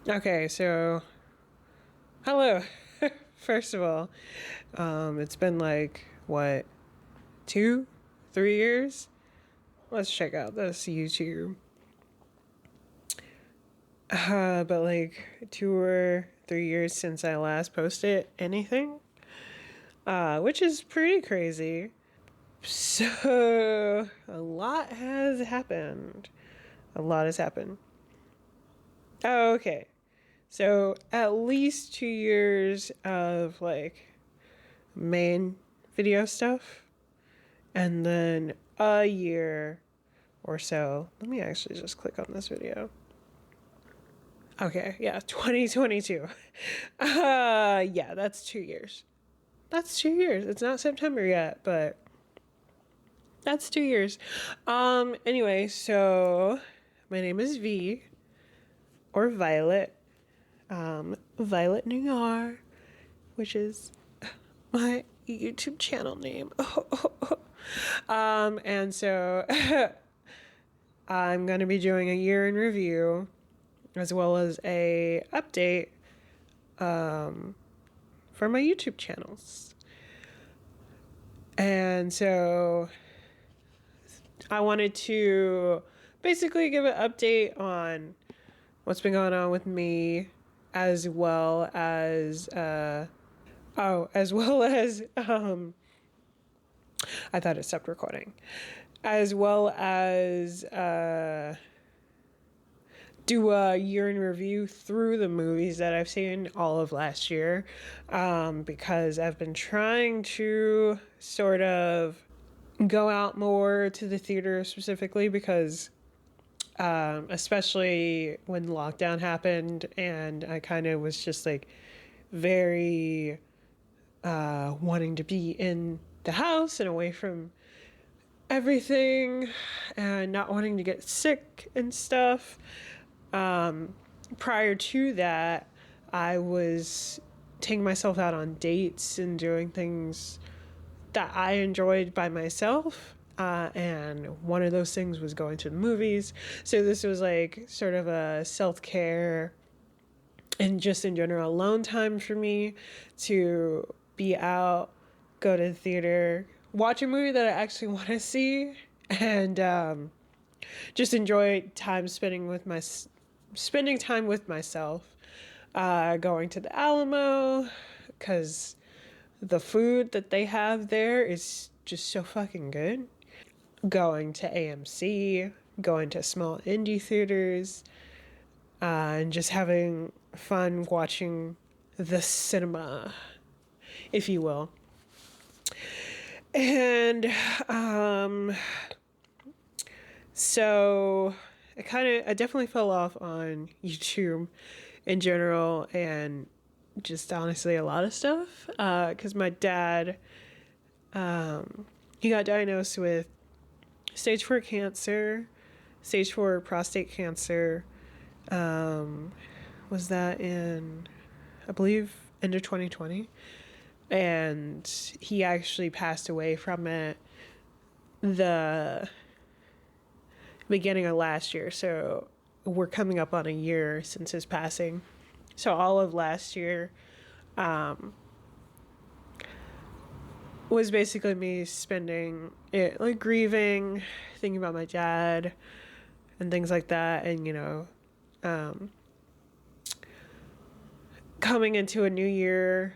Okay, so hello. First of all, it's been like what, 2, 3 years? Let's check out this YouTube. But like 2 or 3 years since I last posted anything, which is pretty crazy. So a lot has happened. A lot has happened. Oh, okay. So at least 2 years of like main video stuff, and then a year or so. Let me actually just click on this video. Okay, yeah, 2022. Yeah, that's 2 years. That's 2 years. It's not September yet, but that's 2 years. Anyway, so my name is V or Violet. Violet Noir, which is my YouTube channel name. And so I'm going to be doing a year in review as well as a update for my YouTube channels. And so I wanted to basically give an update on what's been going on with me, as well as I thought it stopped recording, as well as do a year in review through the movies that I've seen all of last year, because I've been trying to sort of go out more to the theater, specifically because especially when lockdown happened and I kind of was just like very wanting to be in the house and away from everything and not wanting to get sick and stuff. Prior to that, I was taking myself out on dates and doing things that I enjoyed by myself. And one of those things was going to the movies. So this was like sort of a self care and just in general alone time for me to be out, go to the theater, watch a movie that I actually want to see, and just enjoy spending time with myself. Going to the Alamo because the food that they have there is just so fucking good. Going to AMC, going to small indie theaters, and just having fun watching the cinema, if you will. And so I definitely fell off on YouTube in general, and just honestly a lot of stuff, because my dad, he got diagnosed with stage 4 cancer, stage 4 prostate cancer. Was that in, I believe, end of 2020? And he actually passed away from it the beginning of last year. So we're coming up on a year since his passing. So all of last year was basically me spending it like grieving, thinking about my dad and things like that. And, coming into a new year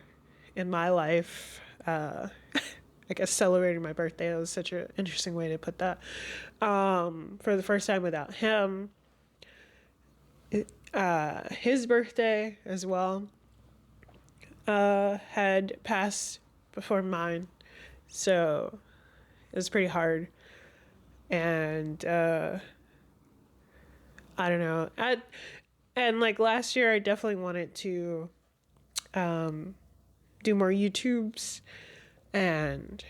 in my life, I guess celebrating my birthday, that was such an interesting way to put that. For the first time without him, his birthday as well had passed before mine, so it was pretty hard. And I don't know. And like last year, I definitely wanted to do more YouTubes and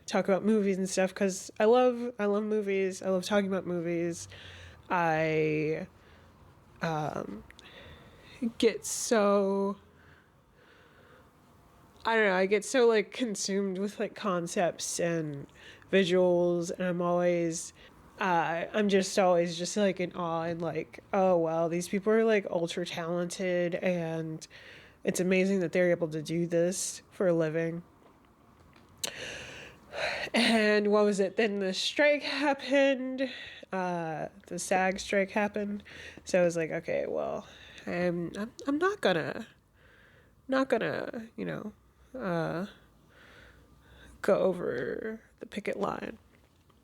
talk about movies and stuff, because I love movies. I love talking about movies. I get so, I don't know, I get so like consumed with like concepts and visuals, and I'm always I'm just always just like in awe and like, oh wow, these people are like ultra talented, and it's amazing that they're able to do this for a living. And what was it? Then the strike happened. The SAG strike happened. So I was like, okay, well, I'm not gonna, go over the picket line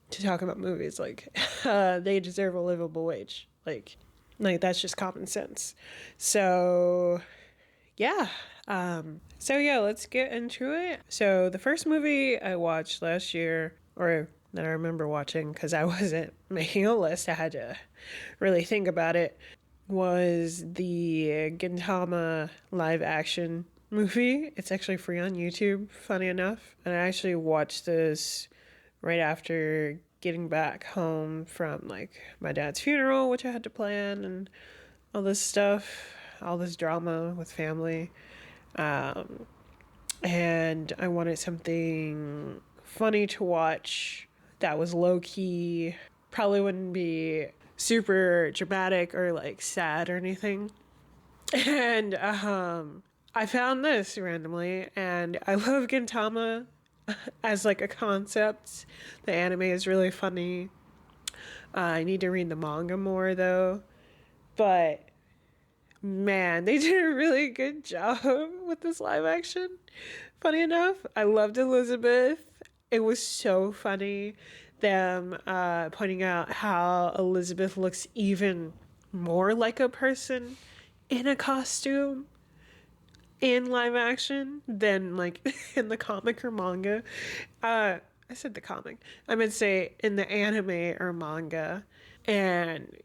to talk about movies. Like, they deserve a livable wage. Like that's just common sense. So yeah. So yeah, let's get into it. So the first movie I watched last year, or that I remember watching because I wasn't making a list, I had to really think about it, was the Gintama live action movie. It's actually free on YouTube, funny enough. And I actually watched this right after getting back home from like my dad's funeral, which I had to plan, and all this stuff, all this drama with family. And I wanted something funny to watch that was low key, probably wouldn't be super dramatic or like sad or anything. And I found this randomly, and I love Gintama as like a concept. The anime is really funny. I need to read the manga more though, but man, they did a really good job with this live action. Funny enough, I loved Elizabeth. It was so funny, them pointing out how Elizabeth looks even more like a person in a costume in live action than like in the comic or manga. I said the comic. I meant to say in the anime or manga. And,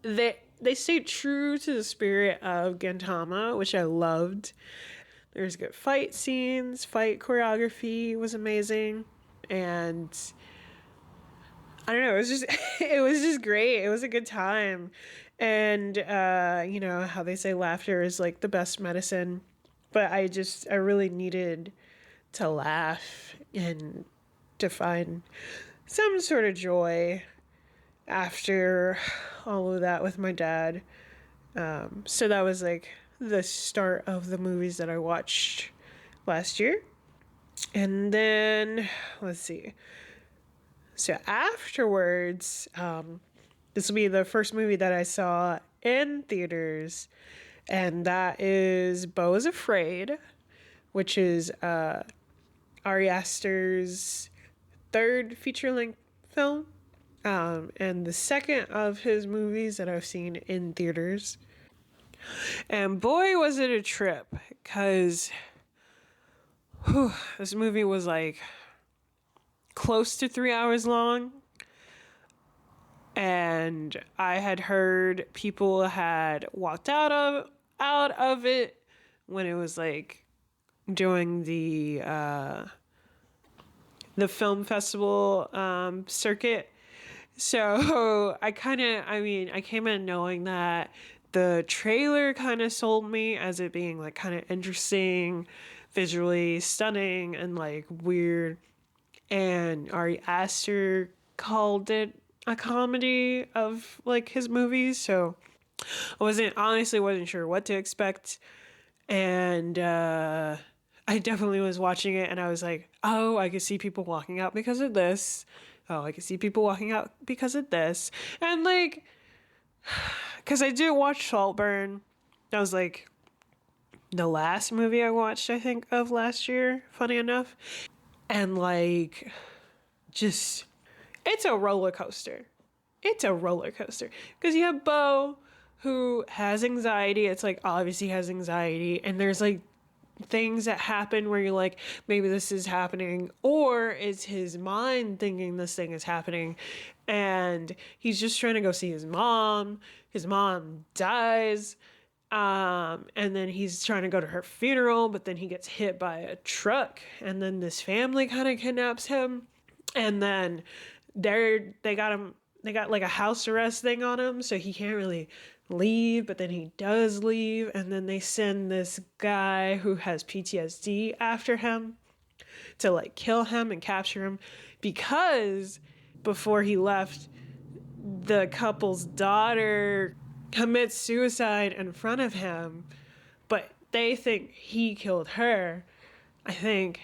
they stayed true to the spirit of Gintama, which I loved. There's good fight scenes, fight choreography was amazing, and I don't know, it was just great. It was a good time. And how they say laughter is like the best medicine, but I really needed to laugh and to find some sort of joy after all of that with my dad. So that was like the start of the movies that I watched last year. And then, let's see. So afterwards, this will be the first movie that I saw in theaters, and that is Beau is Afraid, which is Ari Aster's third feature-length film, and the second of his movies that I've seen in theaters. And boy, was it a trip, because this movie was like close to 3 hours long. And I had heard people had walked out of it when it was like doing the film festival circuit. So I came in knowing that the trailer kind of sold me as it being like kind of interesting, visually stunning, and like weird. And Ari Aster called it a comedy of like his movies, so I honestly wasn't sure what to expect. And I definitely was watching it and I was like, oh, I could see people walking out because of this. Oh, I could see people walking out because of this. And like, because I did watch Saltburn. That was like the last movie I watched, I think, of last year, funny enough. And like, just, it's a roller coaster. It's a roller coaster. Because you have Beau, who has anxiety. It's like, obviously has anxiety. And there's like things that happen where you're like, maybe this is happening. Or is his mind thinking this thing is happening? And he's just trying to go see his mom. His mom dies. And then he's trying to go to her funeral, but then he gets hit by a truck. And then this family kind of kidnaps him. And then they got like a house arrest thing on him, so he can't really leave, but then he does leave, and then they send this guy who has PTSD after him to like kill him and capture him because before he left, the couple's daughter commits suicide in front of him, but they think he killed her, I think.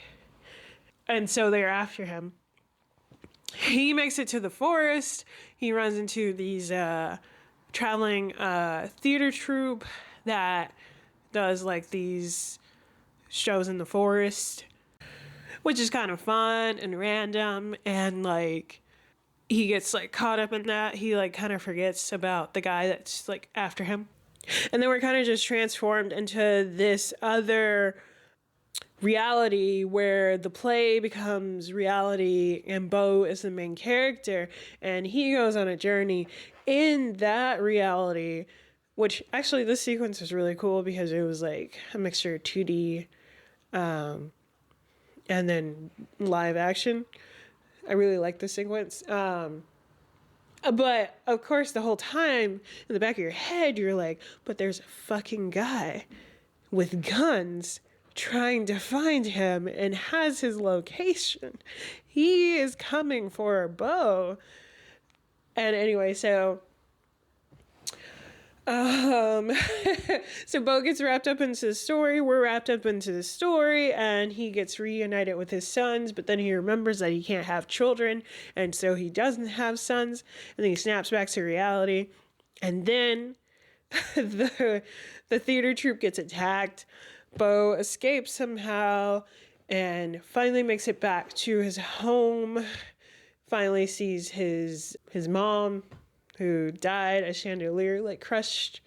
And so they're after him. He makes it to the forest. He runs into these traveling theater troupe that does like these shows in the forest, which is kind of fun and random. And like he gets like caught up in that. He like kind of forgets about the guy that's like after him. And then we're kind of just transformed into this other reality where the play becomes reality and Bo is the main character, and he goes on a journey in that reality, which actually this sequence was really cool because it was like a mixture of 2D and then live action. I really like this sequence. But of course the whole time in the back of your head you're like, but there's a fucking guy with guns trying to find him and has his location. He is coming for Bo. And anyway, so so Bo gets wrapped up into the story. We're wrapped up into the story, and he gets reunited with his sons, but then he remembers that he can't have children, and so he doesn't have sons, and then he snaps back to reality. And then the theater troupe gets attacked. Bo escapes somehow and finally makes it back to his home. Finally sees his mom, who died. A chandelier like crushed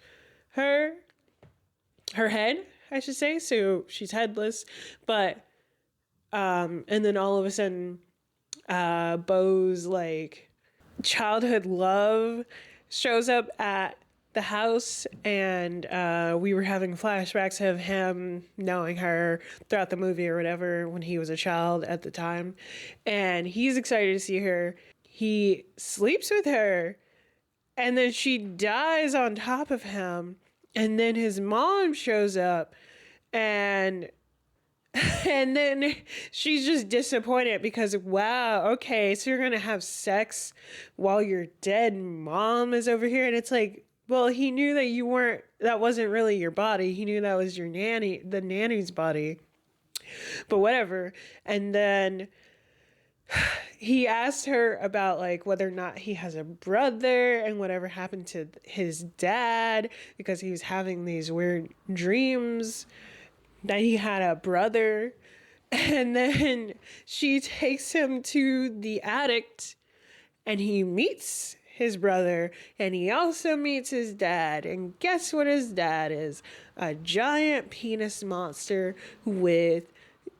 her head, I should say. So she's headless. But and then all of a sudden, Bo's like childhood love shows up at the house, and we were having flashbacks of him knowing her throughout the movie or whatever when he was a child at the time, and he's excited to see her. He sleeps with her, and then she dies on top of him, and then his mom shows up, and then she's just disappointed because, wow, okay, so you're gonna have sex while your dead mom is over here. And it's like, well, he knew that that wasn't really your body. He knew that was your the nanny's body. But whatever. And then he asked her about like whether or not he has a brother and whatever happened to his dad, because he was having these weird dreams that he had a brother. And then she takes him to the attic, and he meets his brother, and he also meets his dad. And guess what his dad is? A giant penis monster with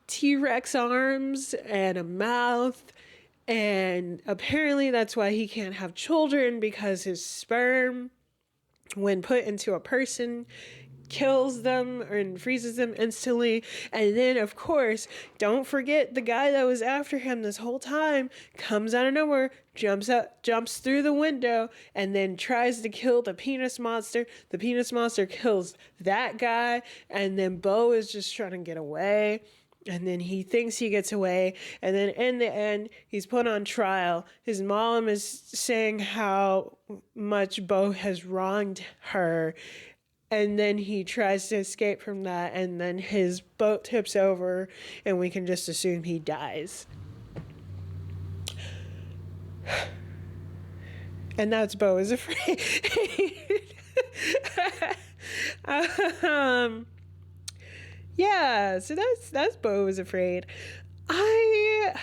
T-Rex arms and a mouth. And apparently that's why he can't have children, because his sperm, when put into a person, kills them and freezes them instantly. And then, of course, don't forget the guy that was after him this whole time comes out of nowhere, jumps through the window, and then tries to kill the penis monster. The penis monster kills that guy, and then Bo is just trying to get away. And then he thinks he gets away. And then in the end, he's put on trial. His mom is saying how much Bo has wronged her. And then he tries to escape from that, and then his boat tips over, and we can just assume he dies. And that's Bo is Afraid. Yeah, so that's Bo is Afraid. I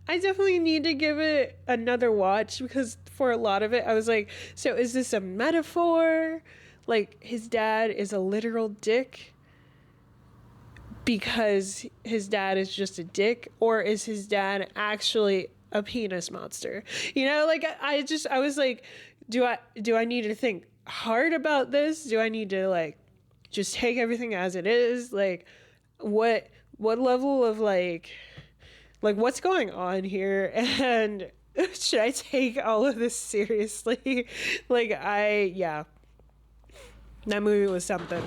definitely need to give it another watch, because for a lot of it, I was like, so is this a metaphor? Like, his dad is a literal dick because his dad is just a dick, or is his dad actually a penis monster? You know, like, I was like, do I need to think hard about this? Do I need to like just take everything as it is? Like, what level of like what's going on here? And should I take all of this seriously? Like, yeah. That movie was something.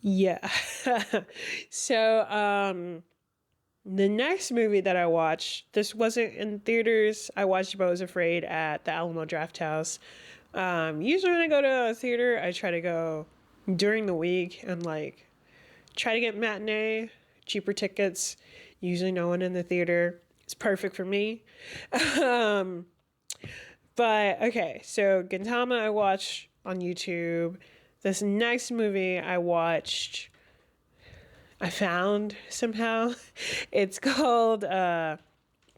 Yeah. So, The next movie that I watched, this wasn't in theaters. I watched Beau is Afraid at the Alamo Drafthouse. Usually when I go to a theater, I try to go during the week and like try to get matinee, cheaper tickets. Usually no one in the theater. It's perfect for me. But okay, so Gintama I watched on YouTube. This next movie I found somehow. It's called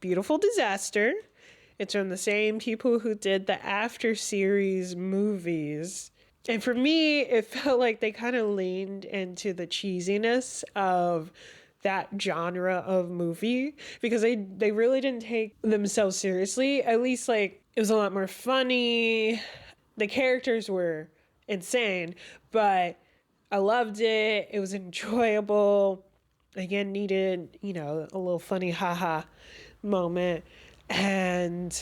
Beautiful Disaster. It's from the same people who did the After series movies. And for me, it felt like they kind of leaned into the cheesiness of that genre of movie because they really didn't take themselves seriously. At least like it was a lot more funny. The characters were insane, but I loved it. It was enjoyable. Again, needed, a little funny haha moment. And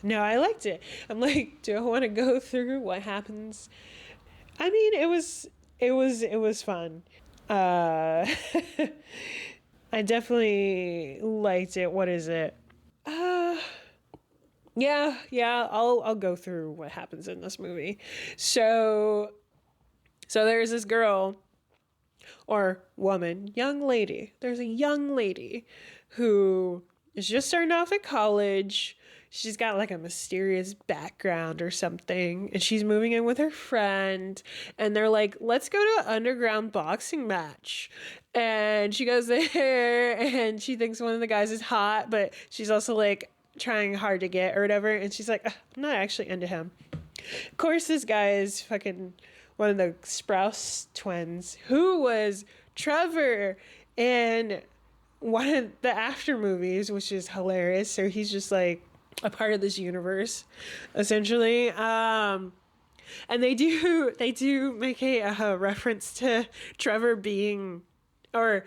no, I liked it. I'm like, do I want to go through what happens? I mean, it was fun. I definitely liked it. What is it? Yeah, I'll go through what happens in this movie. So there's this girl or woman, young lady. There's a young lady who is just starting off at college. She's got like a mysterious background or something, and she's moving in with her friend, and they're like, let's go to an underground boxing match. And she goes there, and she thinks one of the guys is hot, but she's also like trying hard to get or whatever, and she's like, I'm not actually into him. Of course, this guy is fucking one of the Sprouse twins, who was Trevor in one of the After movies, which is hilarious. So he's just like a part of this universe, essentially. And they do make a reference to Trevor being, or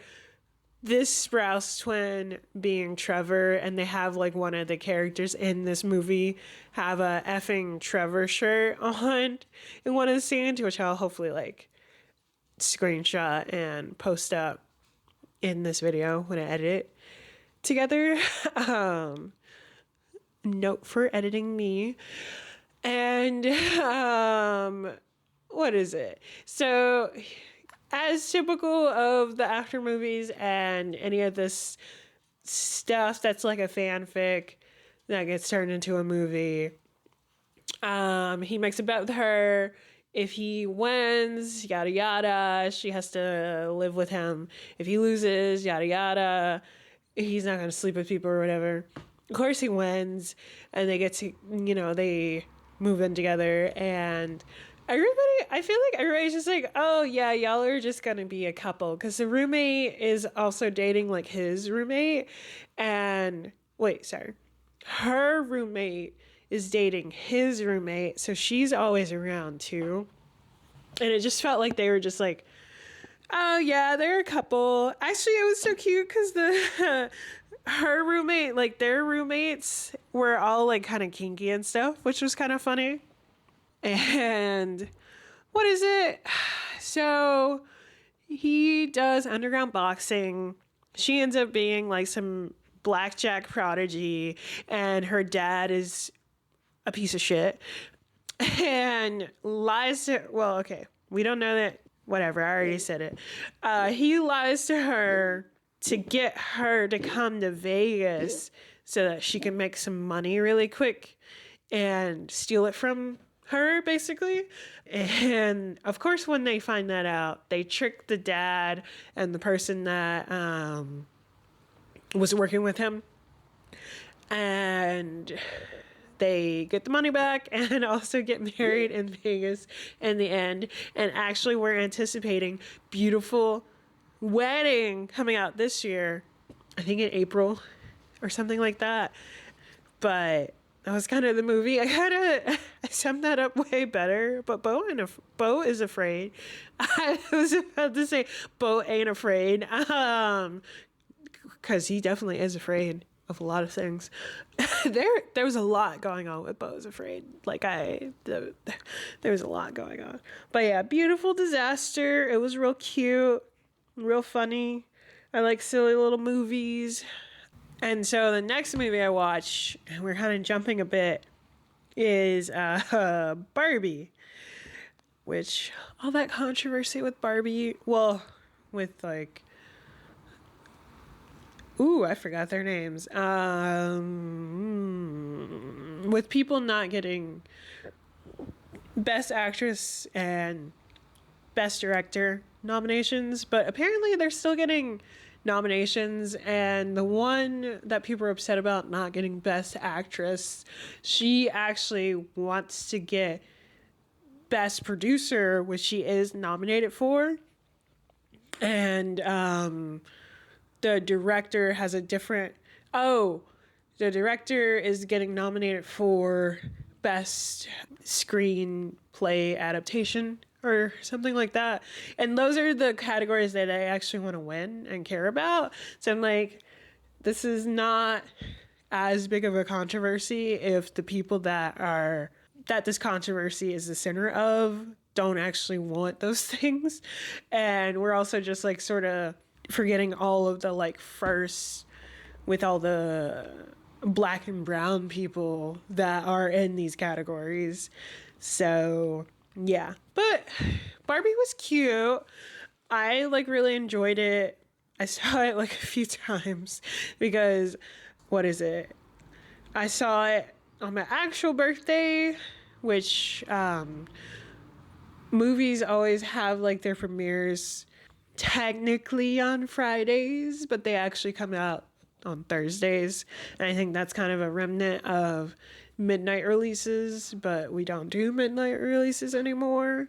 this Sprouse twin being Trevor, and they have like one of the characters in this movie have a effing Trevor shirt on in one of the scenes, which I'll hopefully like screenshot and post up in this video when I edit it together. Note for editing me. And what is it? So as typical of the After movies and any of this stuff that's like a fanfic that gets turned into a movie, he makes a bet with her. If he wins, yada yada, she has to live with him. If he loses, yada yada, he's not going to sleep with people or whatever. Of course he wins, and they get to, they move in together, and I feel like everybody's just like, oh yeah, y'all are just gonna be a couple, because the roommate is also dating like his roommate, and her roommate is dating his roommate, so she's always around too, and it just felt like they were just like, oh yeah, they're a couple. Actually, it was so cute because her roommate, like their roommates were all like kind of kinky and stuff, which was kind of funny. And what is it? So he does underground boxing. She ends up being like some blackjack prodigy, and her dad is a piece of shit and lies to, well, okay, we don't know that, whatever, I already said it. He lies to her to get her to come to Vegas so that she can make some money really quick and steal it from her, basically. And of course, when they find that out, they trick the dad and the person that was working with him, and they get the money back and also get married in Vegas in the end. And actually, we're anticipating beautiful wedding coming out this year, I think in April or something like that. But that was kind of the movie. I summed that up way better. But Beau is afraid. I was about to say Beau ain't afraid, because he definitely is afraid of a lot of things. There was a lot going on with Beau is Afraid. There was a lot going on. But yeah, Beautiful Disaster. It was real cute, real funny. I like silly little movies. And so the next movie I watch, and we're kind of jumping a bit, is Barbie. Which, all that controversy with Barbie, well, with like, ooh, I forgot their names. With people not getting Best Actress and Best Director nominations, but apparently they're still getting nominations. And the one that people are upset about not getting Best Actress, she actually wants to get Best Producer, which she is nominated for. And the director has a different. Oh, the director is getting nominated for Best Screenplay Adaptation or something like that. And those are the categories that I actually want to win and care about. So I'm like, this is not as big of a controversy if the people that this controversy is the center of don't actually want those things. And we're also just like sort of forgetting all of the like first with all the black and brown people that are in these categories. So yeah, but Barbie was cute. I like really enjoyed it. I saw it like a few times because what is it? I saw it on my actual birthday, which movies always have like their premieres technically on Fridays, but they actually come out on Thursdays. And I think that's kind of a remnant of midnight releases, but we don't do midnight releases anymore,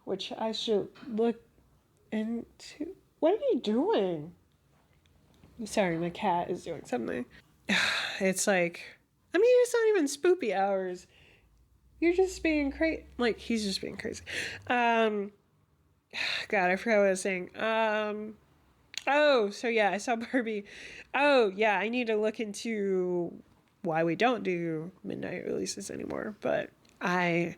which I should look into. What are you doing? Sorry, my cat is doing something. It's like, I mean, it's not even spoopy hours. You're just being crazy. Like, he's just being crazy. God, I forgot what I was saying. Oh, so yeah, I saw Barbie. Oh, yeah, I need to look into why we don't do midnight releases anymore. But I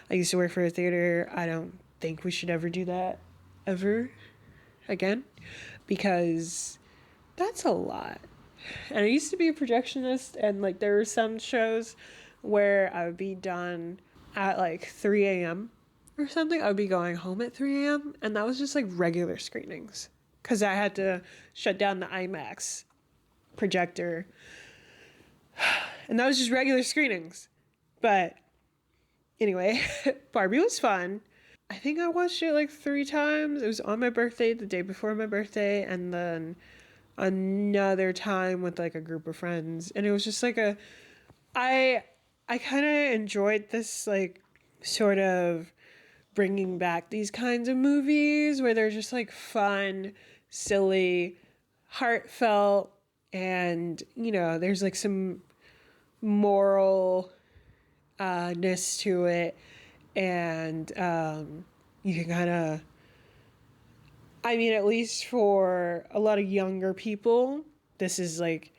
used to work for a theater. I don't think we should ever do that ever again because that's a lot. And I used to be a projectionist, and like there were some shows where I would be done at like 3 a.m. or something. I would be going home at 3 a.m. and that was just like regular screenings because I had to shut down the IMAX projector. And that was just regular screenings. But anyway, Barbie was fun. I think I watched it like 3 times. It was on my birthday, the day before my birthday, and then another time with like a group of friends. And it was just like I kind of enjoyed this like sort of bringing back these kinds of movies where they're just like fun, silly, heartfelt, and you know there's like some moral ness to it, and you can kind of, I mean, at least for a lot of younger people, this is like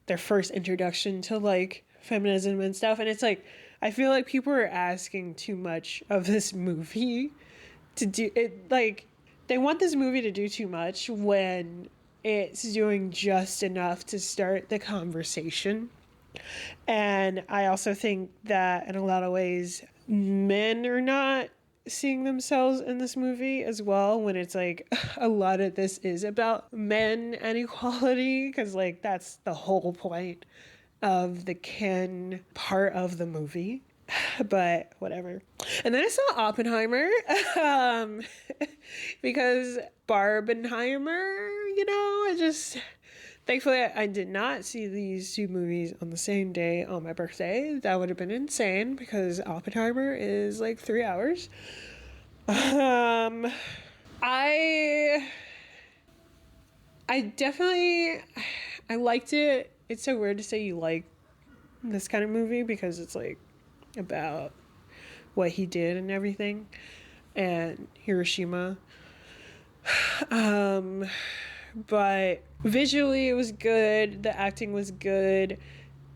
their first introduction to like feminism and stuff. And it's like, I feel like people are asking too much of this movie to do it. Like, they want this movie to do too much when it's doing just enough to start the conversation. And I also think that in a lot of ways, men are not seeing themselves in this movie as well, when it's like a lot of this is about men and equality, because like that's the whole point of the Ken part of the movie. But whatever. And then I saw Oppenheimer because Barbenheimer, you know, thankfully I did not see these two movies on the same day on my birthday. That would have been insane because Oppenheimer is like 3 hours. I definitely, I liked it. It's so weird to say you like this kind of movie because it's like about what he did and everything, and Hiroshima. But visually it was good. The acting was good.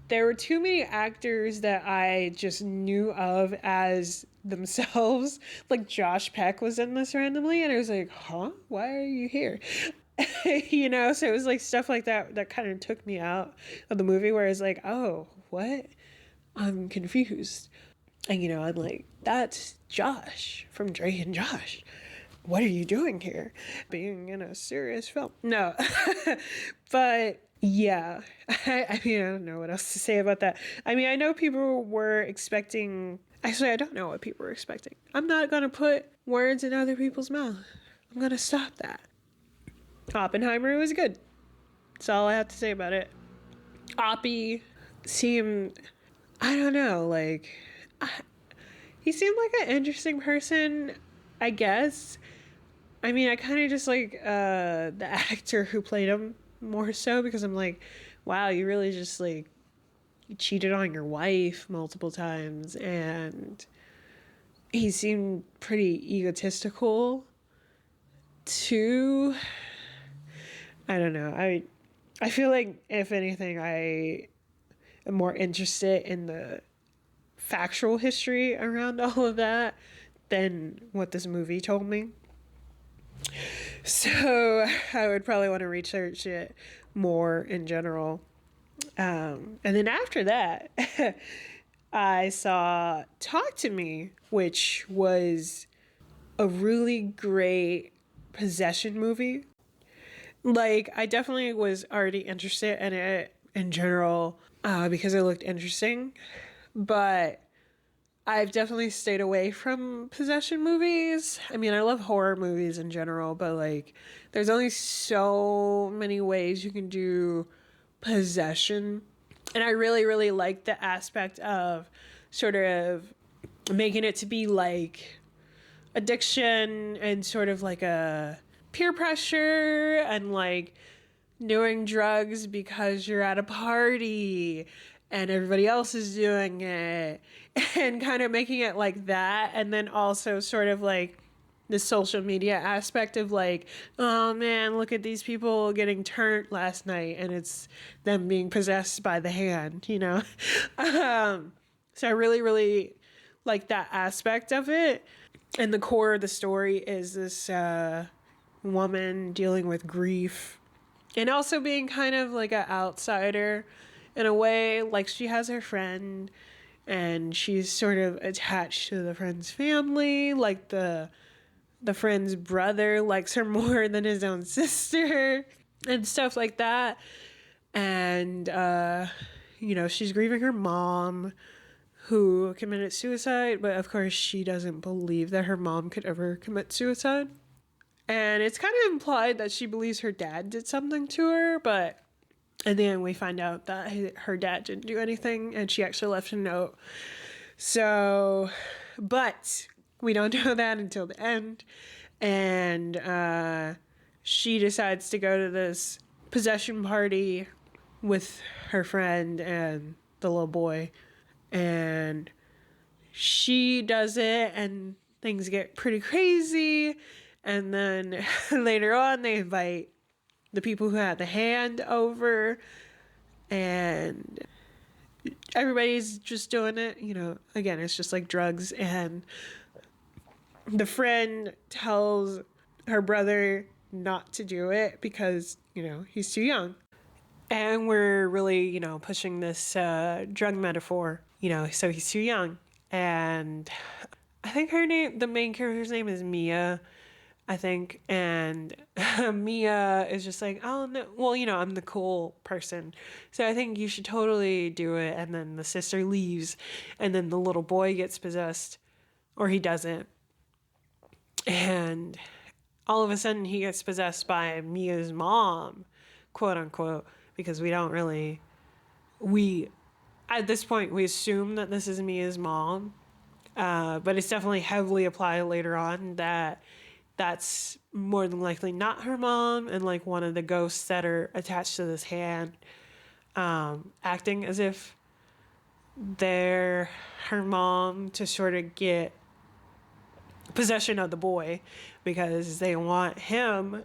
There were too many actors that I just knew of as themselves. Like Josh Peck was in this randomly, and I was like, huh? Why are you here? So it was like stuff like that that kind of took me out of the movie, where it's like, oh, what? I'm confused. And I'm like, that's Josh from Drake and Josh. What are you doing here? Being in a serious film. No. But yeah, I mean, I don't know what else to say about that. I mean, I know people were expecting. Actually, I don't know what people were expecting. I'm not going to put words in other people's mouth. I'm going to stop that. Oppenheimer was good. That's all I have to say about it. Oppie seemed, I don't know, like, he seemed like an interesting person, I guess. I mean, I kind of just like the actor who played him more so, because I'm like, wow, you really just like, you cheated on your wife multiple times, and he seemed pretty egotistical too. I don't know. I feel like, if anything, I am more interested in the factual history around all of that than what this movie told me. So I would probably want to research it more in general. And then after that, I saw Talk to Me, which was a really great possession movie. Like, I definitely was already interested in it in general because it looked interesting. But I've definitely stayed away from possession movies. I mean, I love horror movies in general, but like, there's only so many ways you can do possession. And I really, really like the aspect of sort of making it to be like addiction and sort of like a peer pressure, and like doing drugs because you're at a party and everybody else is doing it, and kind of making it like that. And then also sort of like the social media aspect of like, oh man, look at these people getting turned last night, and it's them being possessed by the hand, So I really, really like that aspect of it. And the core of the story is this woman dealing with grief, and also being kind of like an outsider in a way. Like, she has her friend, and she's sort of attached to the friend's family. Like, the friend's brother likes her more than his own sister, and stuff like that. And she's grieving her mom, who committed suicide, but of course she doesn't believe that her mom could ever commit suicide. And it's kind of implied that she believes her dad did something to her, but in the end we find out that her dad didn't do anything, and she actually left a note. So, but we don't know that until the end. And she decides to go to this possession party with her friend and the little boy. And she does it, and things get pretty crazy. And then later on, they invite the people who had the hand over, and everybody's just doing it. Again, it's just like drugs. And the friend tells her brother not to do it because, he's too young. And we're really, pushing this drug metaphor, so he's too young. And I think the main character's name is Mia, I think. And Mia is just like, oh, no, well, I'm the cool person, so I think you should totally do it. And then the sister leaves, and then the little boy gets possessed, or he doesn't. And all of a sudden he gets possessed by Mia's mom, quote unquote, because at this point, we assume that this is Mia's mom. But it's definitely heavily applied later on that that's more than likely not her mom, and like one of the ghosts that are attached to this hand, acting as if they're her mom to sort of get possession of the boy, because they want him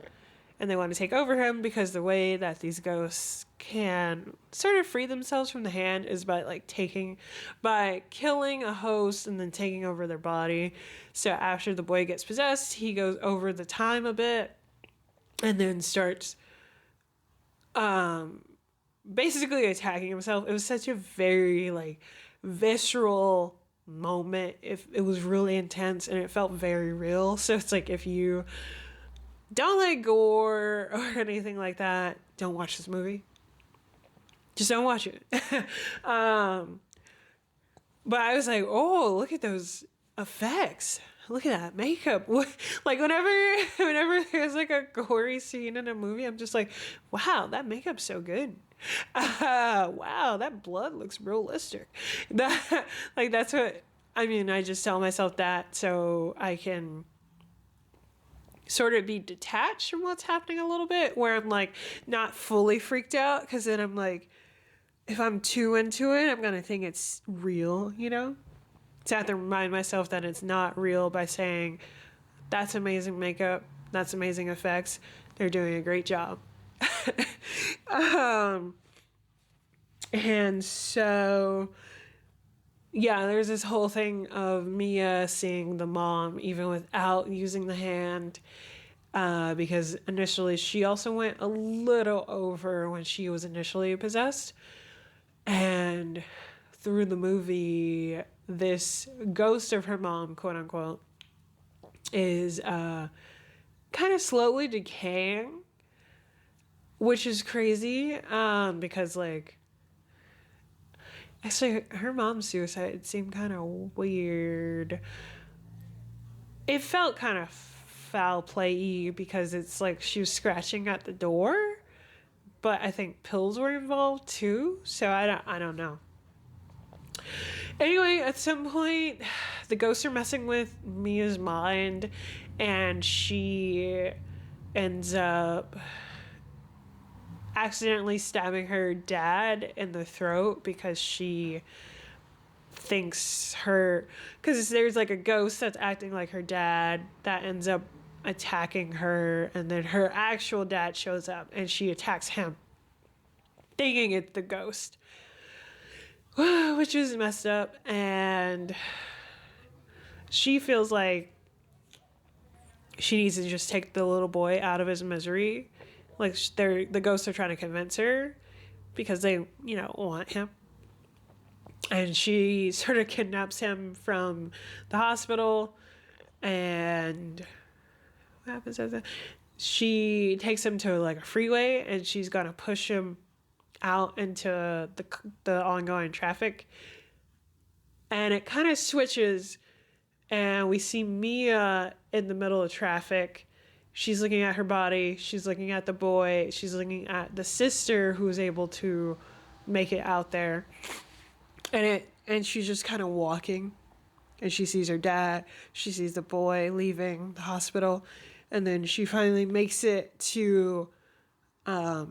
and they want to take over him, because the way that these ghosts can sort of free themselves from the hand is by killing a host and then taking over their body. So after the boy gets possessed, he goes over the time a bit, and then starts basically attacking himself. It was such a very like visceral moment. It was really intense and it felt very real. So it's like, if you don't like gore or anything like that, don't watch this movie. Just don't watch it. But I was like, oh, look at those effects. Look at that makeup. Like whenever there's like a gory scene in a movie, I'm just like, wow, that makeup's so good. Wow, that blood looks realistic. That's what I mean. I just tell myself that so I can sort of be detached from what's happening a little bit, where I'm like not fully freaked out, because then I'm like, if I'm too into it, I'm gonna think it's real, you know? So I have to remind myself that it's not real by saying, that's amazing makeup, that's amazing effects, they're doing a great job. And so, yeah, there's this whole thing of Mia seeing the mom even without using the hand, because initially she also went a little over when she was initially possessed. And through the movie, this ghost of her mom, quote unquote, is kind of slowly decaying, which is crazy, because like, actually her mom's suicide seemed kind of weird. It felt kind of foul play-y because it's like she was scratching at the door, but I think pills were involved too, so I don't know. Anyway, at some point, the ghosts are messing with Mia's mind, and she ends up accidentally stabbing her dad in the throat because she thinks because there's like a ghost that's acting like her dad that ends up attacking her, and then her actual dad shows up and she attacks him thinking it's the ghost, which is messed up. And she feels like she needs to just take the little boy out of his misery. Like the ghosts are trying to convince her because they want him. And she sort of kidnaps him from the hospital, and what happens after that? She takes him to like a freeway, and she's gonna push him out into the ongoing traffic. And it kind of switches, and we see Mia in the middle of traffic. She's looking at her body, she's looking at the boy, she's looking at the sister who's able to make it out there. And she's just kind of walking, and she sees her dad, she sees the boy leaving the hospital, and then she finally makes it to a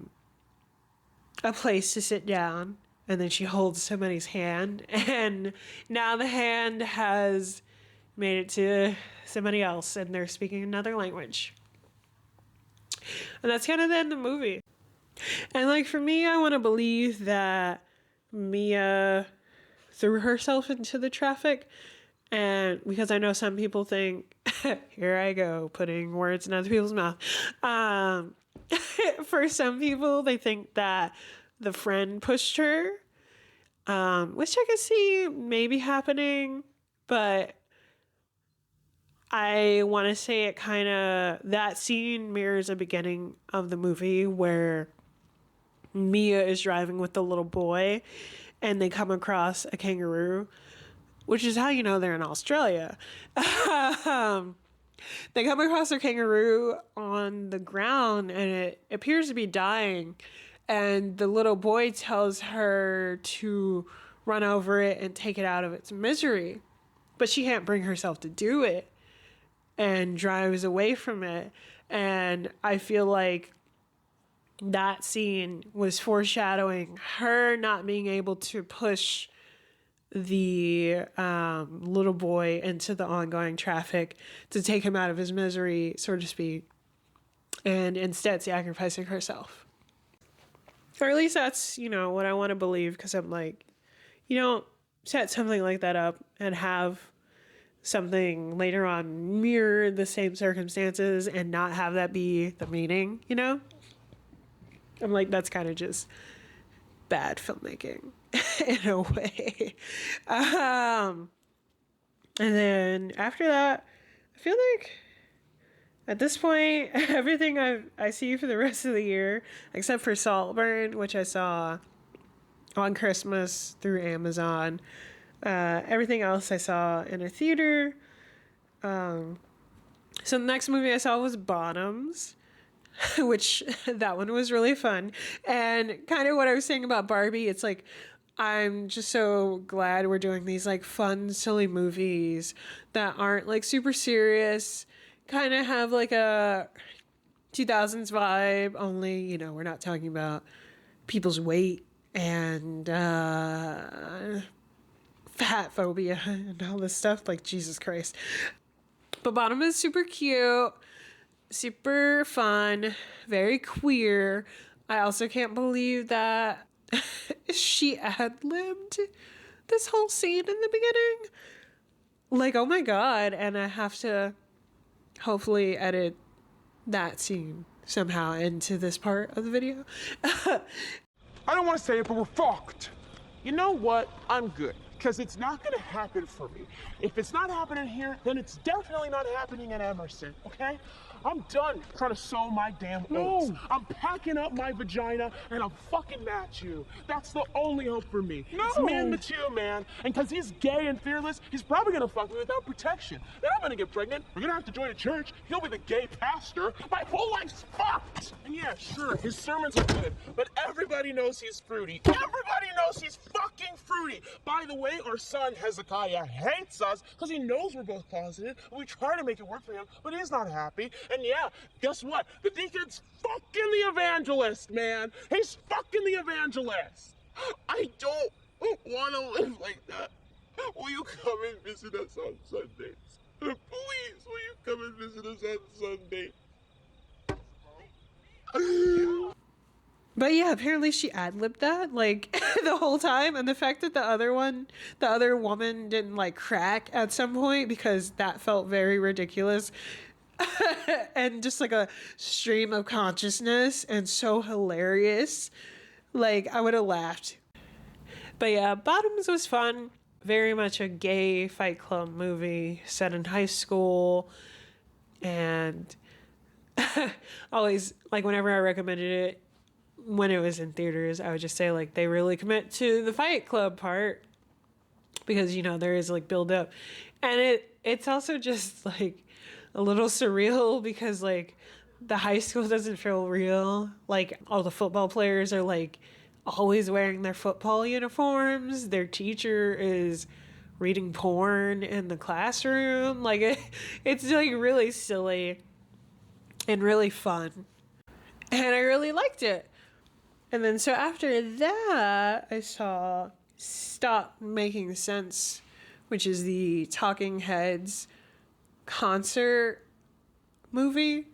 place to sit down, and then she holds somebody's hand, and now the hand has made it to somebody else, and they're speaking another language. And that's kind of the end of the movie. And like, for me, I want to believe that Mia threw herself into the traffic, and because I know some people think, here I go putting words in other people's mouth, for some people they think that the friend pushed her, which I could see maybe happening, but I want to say it kind of, that scene mirrors the beginning of the movie where Mia is driving with the little boy and they come across a kangaroo, which is how you know they're in Australia. They come across a kangaroo on the ground, and it appears to be dying. And the little boy tells her to run over it and take it out of its misery. But she can't bring herself to do it and drives away from it. And I feel like that scene was foreshadowing her not being able to push the little boy into the ongoing traffic to take him out of his misery, so to speak, and instead sacrificing herself. Or at least that's, what I want to believe, because I'm like, you don't set something like that up and have something later on mirror the same circumstances and not have that be the meaning, you know? I'm like, that's kind of just bad filmmaking in a way. And then after that, I feel like at this point, everything I see for the rest of the year, except for Saltburn, which I saw on Christmas through Amazon, everything else I saw in a theater. So the next movie I saw was Bottoms, which that one was really fun. And kind of what I was saying about Barbie, it's like, I'm just so glad we're doing these like fun, silly movies that aren't like super serious, kind of have like a 2000s vibe, only, you know, we're not talking about people's weight and fat phobia and all this stuff. Like, Jesus Christ. But Bottom is super cute, super fun, very queer. I also can't believe that she ad-libbed this whole scene in the beginning. Like, oh my God. And I have to hopefully edit that scene somehow into this part of the video. I don't want to say it, but we're fucked. You know what? I'm good. Because it's not going to happen for me. If it's not happening here, then it's definitely not happening in Emerson, okay? I'm done trying to sow my damn oats. I'm packing up my vagina and I'm fucking at you. That's the only hope for me. It's me and Mathieu, man. And because he's gay and fearless, he's probably going to fuck me without protection. Then I'm going to get pregnant. We're going to have to join a church. He'll be the gay pastor. My whole life's fucked. And yeah, sure, his sermons are good, but everybody knows he's fruity. Everybody knows he's fucking fruity. By the way, our son Hezekiah hates us because he knows we're both positive. We try to make it work for him, but he's not happy. And yeah, guess what? The deacon's fucking the evangelist, man. He's fucking the evangelist. I don't want to live like that. Will you come and visit us on Sundays? Please, will you come and visit us on Sunday? But yeah, apparently she ad-libbed that, like, the whole time. And the fact that the other woman didn't, like, crack at some point, because that felt very ridiculous. And just, like, a stream of consciousness and so hilarious. Like, I would have laughed. But yeah, Bottoms was fun. Very much a gay Fight Club movie set in high school. And always, like, whenever I recommended it, when it was in theaters, I would just say, like, they really commit to the Fight Club part, because, you know, there is, like, build up, and it's also just, like, a little surreal, because, like, the high school doesn't feel real. Like, all the football players are, like, always wearing their football uniforms. Their teacher is reading porn in the classroom. Like, it's, like, really silly and really fun, and I really liked it. And then so after that, I saw Stop Making Sense, which is the Talking Heads concert movie.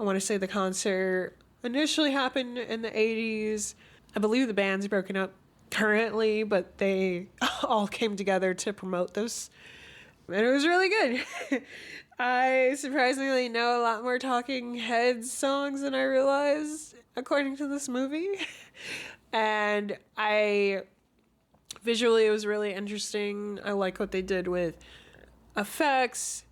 I want to say the concert initially happened in the 80s. I believe the band's broken up currently, but they all came together to promote this. And it was really good. I surprisingly know a lot more Talking Heads songs than I realized, according to this movie. And visually it was really interesting. I like what they did with effects.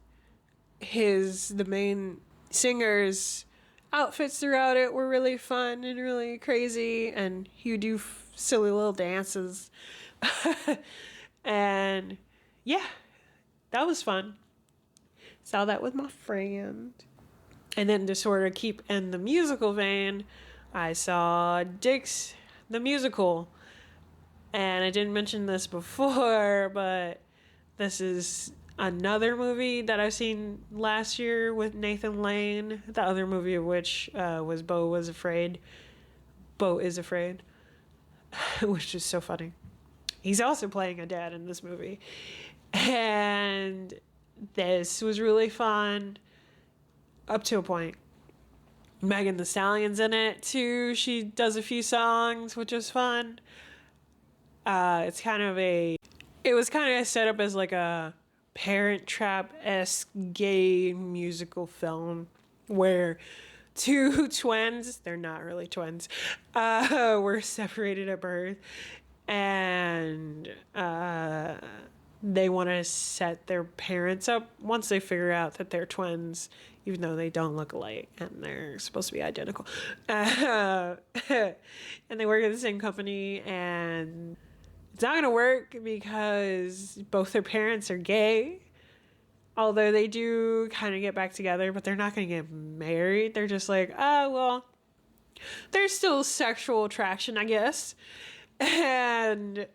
The main singer's outfits throughout it were really fun and really crazy, and he would do silly little dances. And yeah, that was fun. Saw that with my friend. And then to sort of keep in the musical vein, I saw Dicks the Musical. And I didn't mention this before, but this is another movie that I've seen last year with Nathan Lane. The other movie of which was Beau is Afraid, which is so funny. He's also playing a dad in this movie. And this was really fun up to a point. Megan Thee Stallion's in it too. She does a few songs, which is fun. It was kind of set up as like a Parent Trap-esque gay musical film where two twins, they're not really twins, were separated at birth, and they want to set their parents up once they figure out that they're twins, even though they don't look alike and they're supposed to be identical. And they work at the same company, and it's not going to work because both their parents are gay. Although they do kind of get back together, but they're not going to get married. They're just like, oh, well, there's still sexual attraction, I guess. And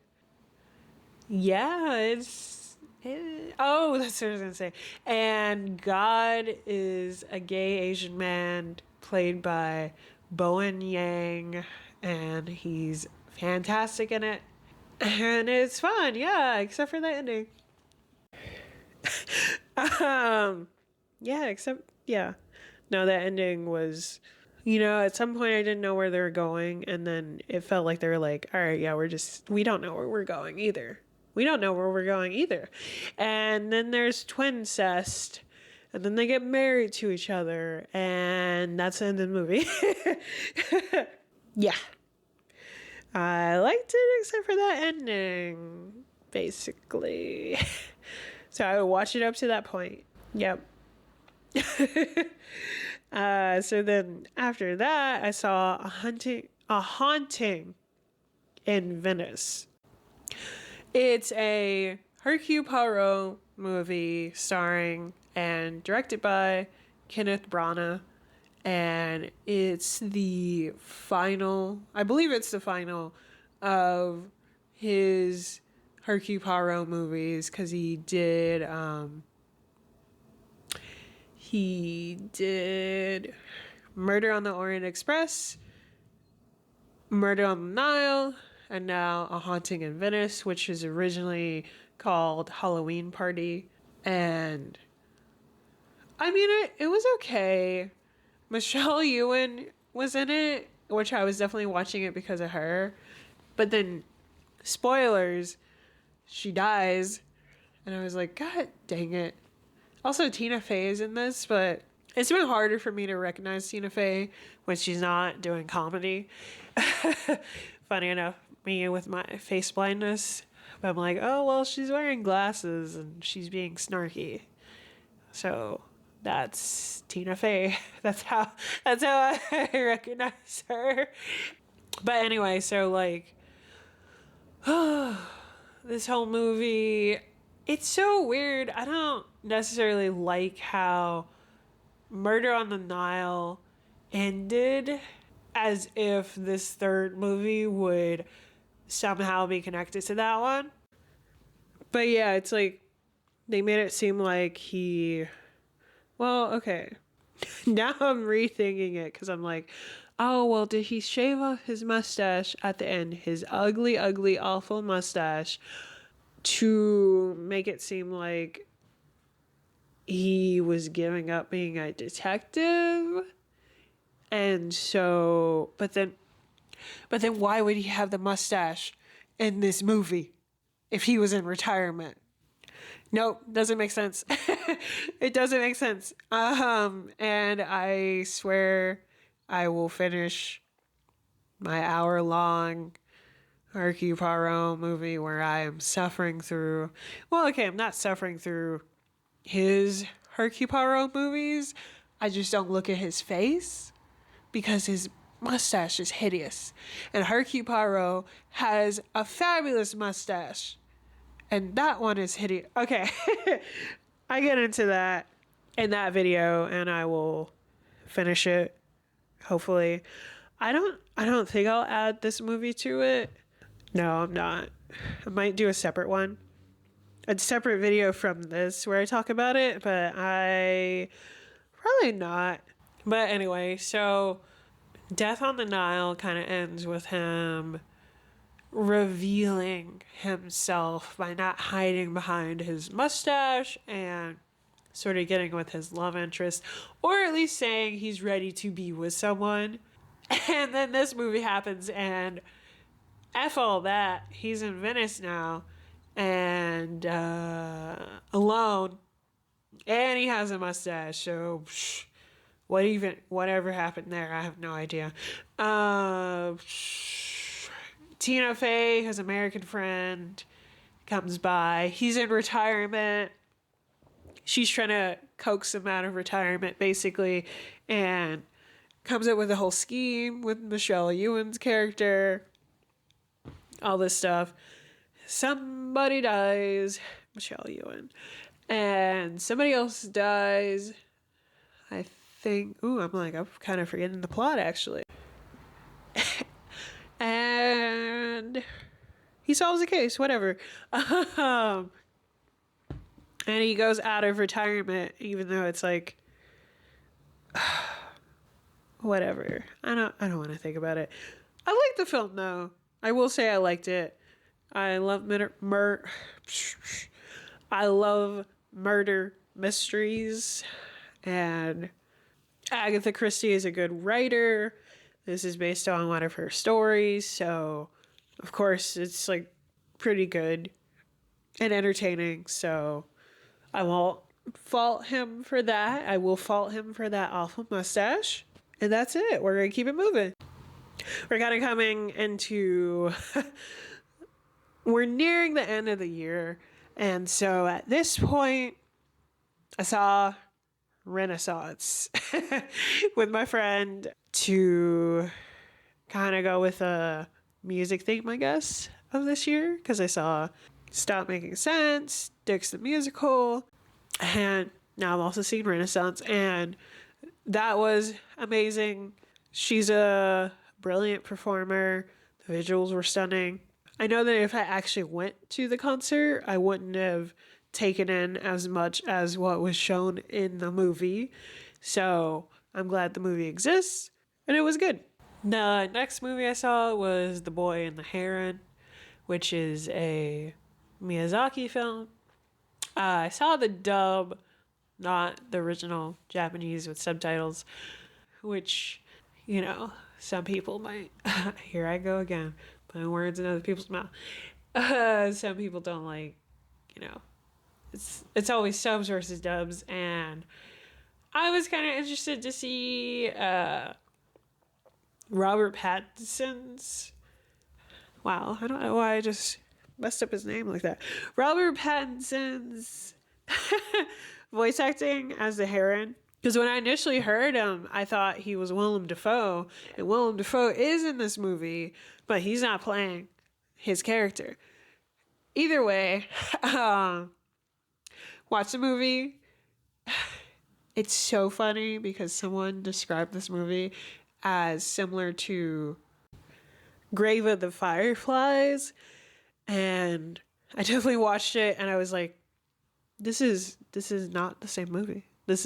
yeah, that's what I was going to say. And God is a gay Asian man played by Bowen Yang, and he's fantastic in it. And it's fun, yeah, except for the ending. No, that ending was, at some point I didn't know where they were going, and then it felt like they were like, all right, yeah, we don't know where we're going either. And then there's twincest, and then they get married to each other, and that's the end of the movie. Yeah. I liked it except for that ending, basically. So I would watch it up to that point. Yep. So then after that, I saw a haunting in Venice. It's a Hercule Poirot movie starring and directed by Kenneth Branagh. And it's the final, I believe it's the final of his Hercule Poirot movies, because he did Murder on the Orient Express, Murder on the Nile, and now A Haunting in Venice, which is originally called Halloween Party. And I mean, it was okay. Michelle Yeoh was in it, which I was definitely watching it because of her. But then, spoilers, she dies. And I was like, God dang it. Also, Tina Fey is in this, but it's been harder for me to recognize Tina Fey when she's not doing comedy. Funny enough, me with my face blindness. But I'm like, oh, well, she's wearing glasses and she's being snarky. So that's Tina Fey. That's how I recognize her. But anyway, so like, this whole movie, it's so weird. I don't necessarily like how Murder on the Nile ended as if this third movie would somehow be connected to that one. But yeah, it's like they made it seem like well, okay. Now I'm rethinking it because I'm like, oh, well, did he shave off his mustache at the end? His ugly, ugly, awful mustache to make it seem like he was giving up being a detective. And so, but then why would he have the mustache in this movie if he was in retirement? Nope, doesn't make sense. It doesn't make sense. And I swear I will finish my hour-long Hercule Poirot movie where I am suffering through... Well, okay, I'm not suffering through his Hercule Poirot movies. I just don't look at his face because his mustache is hideous. And Hercule Poirot has a fabulous mustache. And that one is hideous. Okay. I get into that in that video and I will finish it. Hopefully. I don't think I'll add this movie to it. No, I'm not. I might do a separate one. A separate video from this where I talk about it, but probably not. But anyway, so Death on the Nile kind of ends with him revealing himself by not hiding behind his mustache and sort of getting with his love interest, or at least saying he's ready to be with someone. And then this movie happens and F all that, he's in Venice now and alone, and he has a mustache. So whatever happened there, I have no idea. Tina Fey, his American friend, comes by. He's in retirement. She's trying to coax him out of retirement, basically, and comes up with a whole scheme with Michelle Yeoh's character. All this stuff. Somebody dies, Michelle Yeoh, and somebody else dies. I think. I'm kind of forgetting the plot actually. And he solves the case, whatever. And he goes out of retirement, even though it's like, whatever. I don't want to think about it. I like the film though. I will say I liked it. I love I love murder mysteries, and Agatha Christie is a good writer. This is based on one of her stories, so of course it's like pretty good and entertaining, so I won't fault him for that. I will fault him for that awful mustache. And that's it. We're going to keep it moving. We're kind of coming into... we're nearing the end of the year. And so at this point, I saw Renaissance with my friend to kind of go with a music theme, I guess, of this year. Because I saw Stop Making Sense, Dix the Musical, and now I'm also seeing Renaissance, and that was amazing. She's a brilliant performer. The visuals were stunning. I know that if I actually went to the concert, I wouldn't have taken in as much as what was shown in the movie. So I'm glad the movie exists, and it was good. The next movie I saw was The Boy and the Heron, which is a Miyazaki film. I saw the dub, not the original Japanese with subtitles, which, you know, some people might, here I go again, putting words in other people's mouth. Some people don't like, you know, it's always subs versus dubs, and I was kind of interested to see Robert Pattinson's, wow, I don't know why I just messed up his name like that. Robert Pattinson's voice acting as the Heron. Because when I initially heard him, I thought he was Willem Dafoe. And Willem Dafoe is in this movie, but he's not playing his character. Either way, watch the movie. It's so funny because someone described this movie as similar to Grave of the Fireflies. And I definitely watched it and I was like, this is not the same movie. This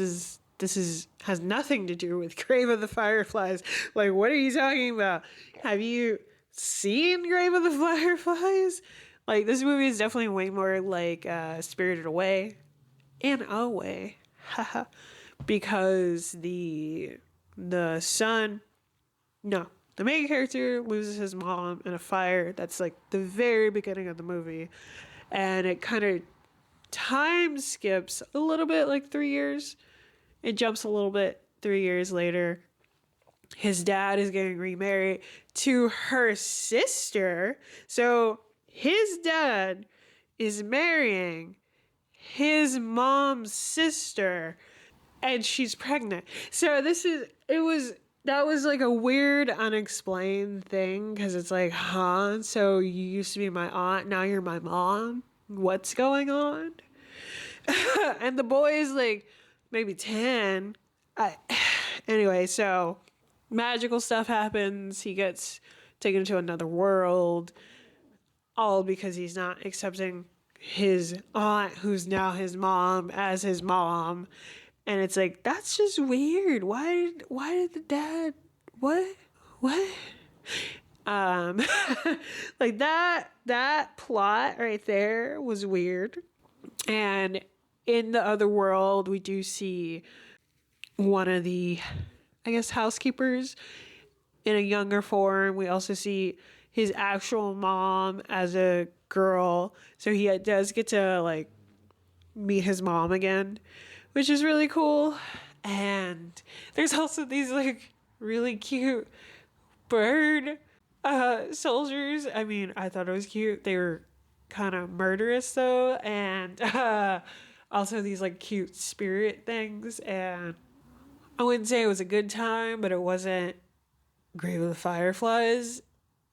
has nothing to do with Grave of the Fireflies. Like, what are you talking about? Have you seen Grave of the Fireflies? Like, this movie is definitely way more like Spirited Away. In a way. Because the son... No. The main character loses his mom in a fire. That's like the very beginning of the movie. And it kind of time skips a little bit, like 3 years. It jumps a little bit 3 years later. His dad is getting remarried to her sister. So his dad is marrying his mom's sister. And she's pregnant. So that was like a weird, unexplained thing, because it's like, huh? So you used to be my aunt, now you're my mom? What's going on? And the boy is like maybe 10. Anyway, so magical stuff happens. He gets taken to another world, all because he's not accepting his aunt, who's now his mom, as his mom. And it's like, that's just weird. Why did the dad, what? Like that plot right there was weird. And in the other world, we do see one of the, I guess, housekeepers in a younger form. We also see his actual mom as a girl. So he does get to like meet his mom again, which is really cool. And there's also these like really cute bird soldiers. I mean, I thought it was cute. They were kind of murderous though, and also these like cute spirit things. And I wouldn't say it was a good time, but it wasn't Grave of the Fireflies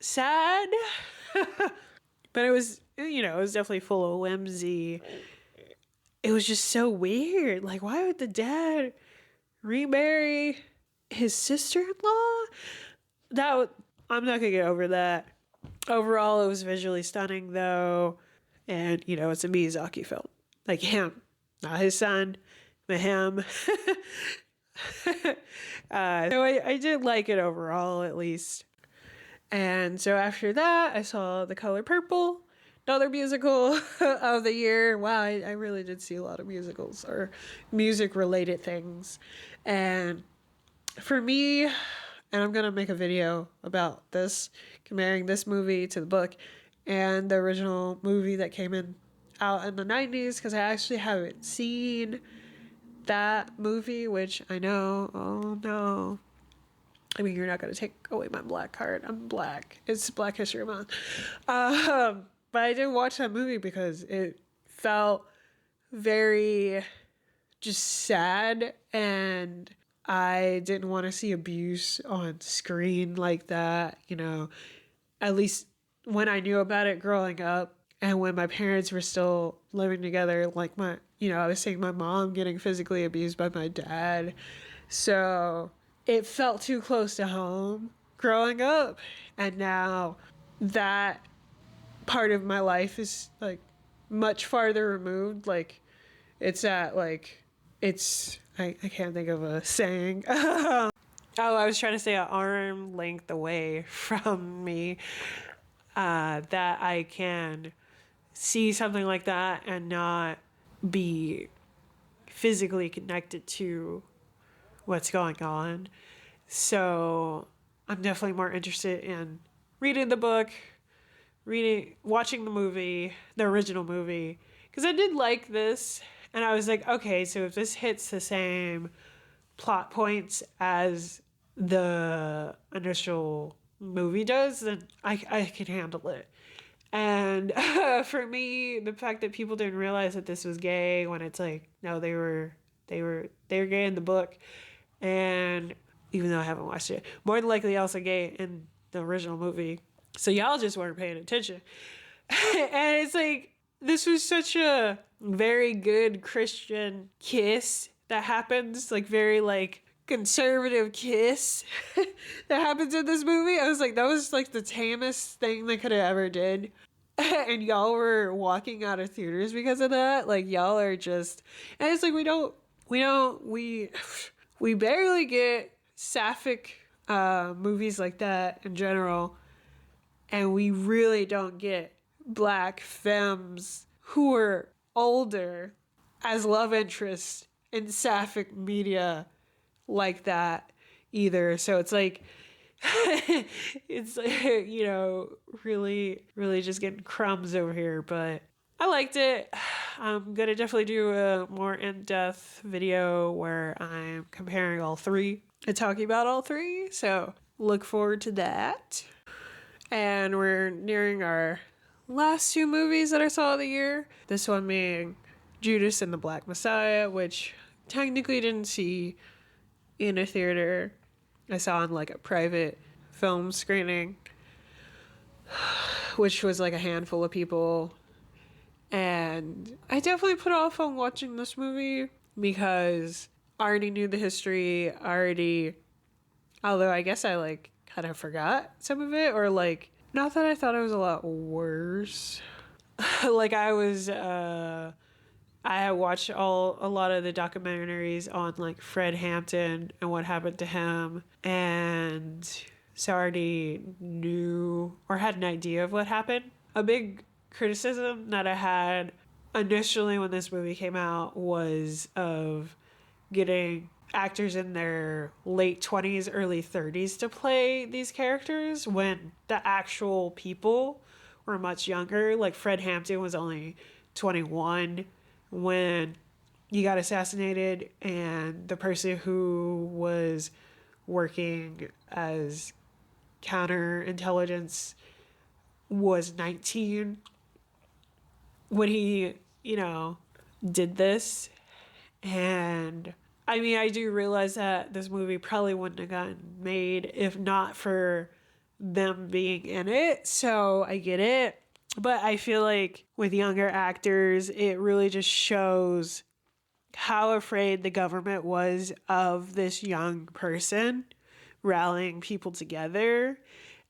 sad. But it was, you know, it was definitely full of whimsy. It was just so weird. Like, why would the dad remarry his sister-in-law? I'm not gonna get over that. Overall, it was visually stunning, though, and you know, it's a Miyazaki film, like him, not his son, but him. So I did like it overall, at least. And so after that, I saw The Color Purple, another musical of the year. Wow, I really did see a lot of musicals or music-related things. And for me, and I'm going to make a video about this, comparing this movie to the book and the original movie that came out in the 90s, because I actually haven't seen that movie, which I know, oh no. I mean, you're not going to take away my black card. I'm black. It's Black History Month. But I did watch that movie because it felt very just sad, and I didn't want to see abuse on screen like that, you know, at least when I knew about it growing up and when my parents were still living together. Like I was seeing my mom getting physically abused by my dad. So it felt too close to home growing up. And now that part of my life is like much farther removed. Like it's at like, I can't think of a saying. Oh, I was trying to say an arm length away from me, that I can see something like that and not be physically connected to what's going on. So I'm definitely more interested in reading the book, watching the movie, the original movie, because I did like this. And I was like, okay, so if this hits the same plot points as the initial movie does, then I can handle it. And for me, the fact that people didn't realize that this was gay when it's like, no, they were gay in the book. And even though I haven't watched it, more than likely also gay in the original movie. So y'all just weren't paying attention. And it's like, this was such a very good Christian kiss that happens, like very like conservative kiss that happens in this movie. I was like, that was like the tamest thing they could have ever did. And y'all were walking out of theaters because of that. Like y'all are just, and it's like we barely get sapphic movies like that in general, and we really don't get black femmes who are older as love interests in sapphic media like that either. So it's like it's like, you know, really just getting crumbs over here. But I liked it. I'm gonna definitely do a more in-depth video where I'm comparing all three and talking about all three, so look forward to that. And we're nearing our last two movies that I saw of the year. This one being Judas and the Black Messiah, which technically didn't see in a theater. I saw in like a private film screening, which was like a handful of people. And I definitely put off on watching this movie because I already knew the history, although I guess I like kind of forgot some of it, or like, not that I thought it was a lot worse. Like I had watched a lot of the documentaries on like Fred Hampton and what happened to him, and so I already knew or had an idea of what happened. A big criticism that I had initially when this movie came out was of getting actors in their late 20s, early 30s to play these characters when the actual people were much younger. Like Fred Hampton was only 21 when he got assassinated, and the person who was working as counterintelligence was 19 when he, did this. And I mean, I do realize that this movie probably wouldn't have gotten made if not for them being in it. So I get it. But I feel like with younger actors, it really just shows how afraid the government was of this young person rallying people together,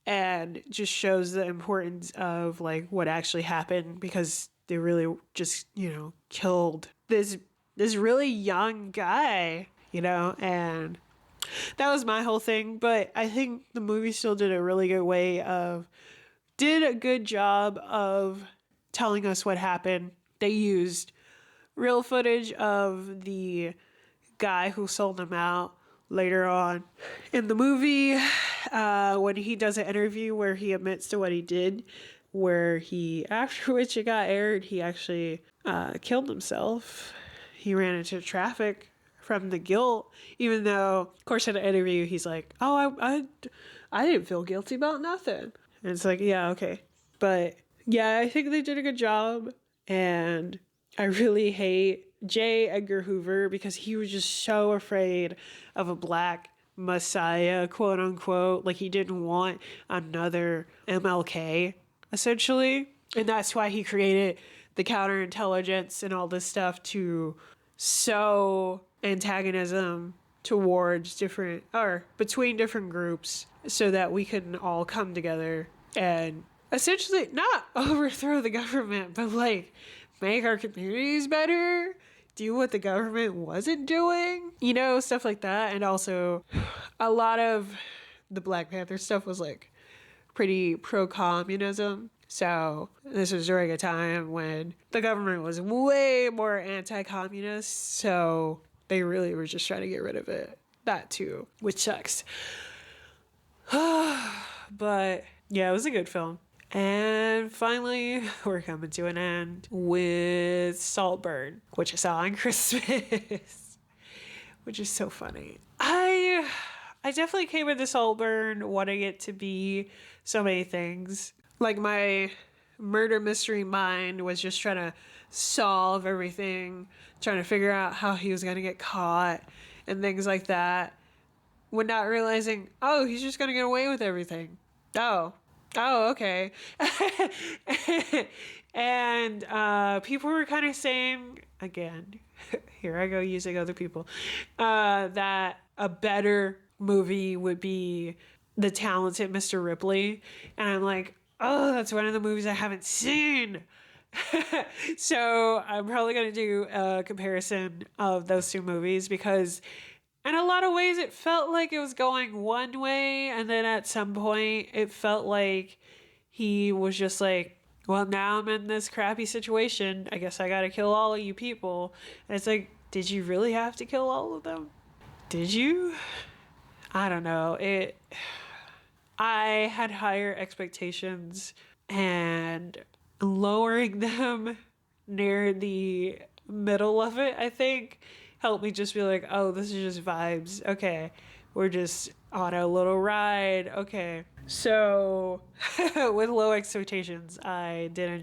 and just shows the importance of like what actually happened, because they really just, killed this really young guy, and that was my whole thing. But I think the movie still did a good job of telling us what happened. They used real footage of the guy who sold him out later on in the movie, when he does an interview where he admits to what he did, where after which it got aired, he actually killed himself. He ran into traffic from the guilt, even though, of course, in an interview, he's like, oh, I didn't feel guilty about nothing. And it's like, yeah, okay. But yeah, I think they did a good job. And I really hate J. Edgar Hoover because he was just so afraid of a black messiah, quote unquote. Like, he didn't want another MLK, essentially. And that's why he created the counterintelligence and all this stuff to sow antagonism towards between different groups, so that we can all come together and essentially not overthrow the government, but like make our communities better, do what the government wasn't doing, stuff like that. And also, a lot of the Black Panther stuff was like pretty pro-communism. So this was during a time when the government was way more anti-communist. So they really were just trying to get rid of it. That too, which sucks. But yeah, it was a good film. And finally, we're coming to an end with Saltburn, which I saw on Christmas, which is so funny. I definitely came into Saltburn wanting it to be so many things. Like, my murder mystery mind was just trying to solve everything, trying to figure out how he was going to get caught and things like that, when not realizing, oh, he's just going to get away with everything. Oh, okay. And people were kind of saying, again, here I go using other people, that a better movie would be The Talented Mr. Ripley. And I'm like, oh, that's one of the movies I haven't seen. So I'm probably going to do a comparison of those two movies, because in a lot of ways it felt like it was going one way, and then at some point it felt like he was just like, well, now I'm in this crappy situation, I guess I gotta kill all of you people. And it's like, did you really have to kill all of them? Did you? I don't know. I had higher expectations, and lowering them near the middle of it, I think, helped me just be like, oh, this is just vibes. Okay, we're just on a little ride. Okay. So with low expectations, I did enjoy